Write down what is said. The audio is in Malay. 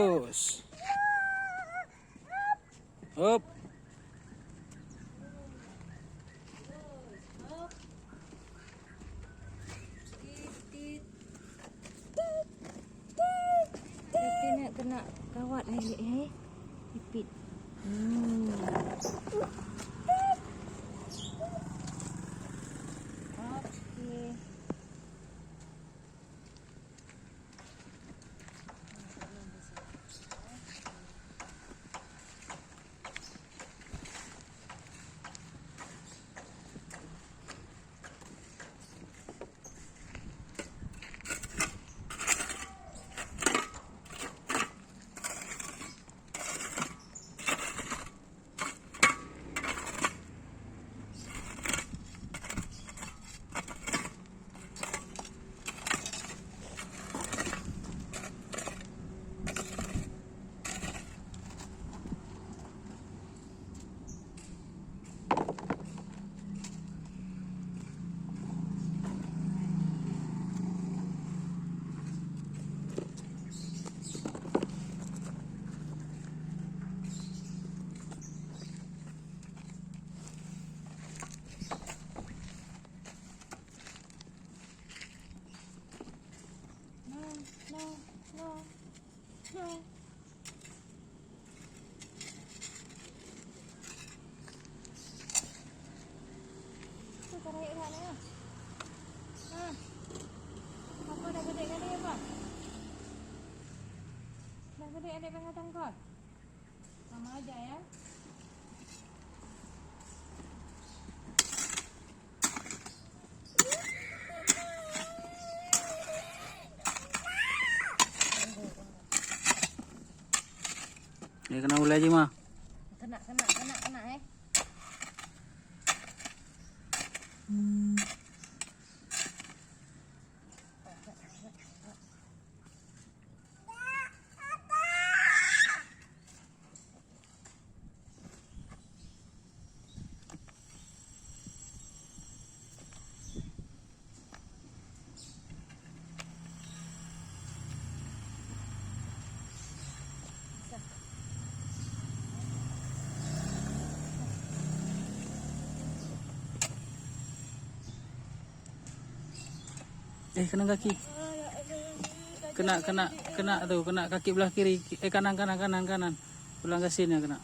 terus. Up. Kena kawat ni pipit. Okey. No. Tu tarik kat ni. Apa dah gede kali apa? Dah gede adik pengatan kau? Sama aja ya. Dia kena ulai je mah. Kena Kena kaki. Kena tu, kena kaki belah kiri. Kanan. Pulang ke sini kena.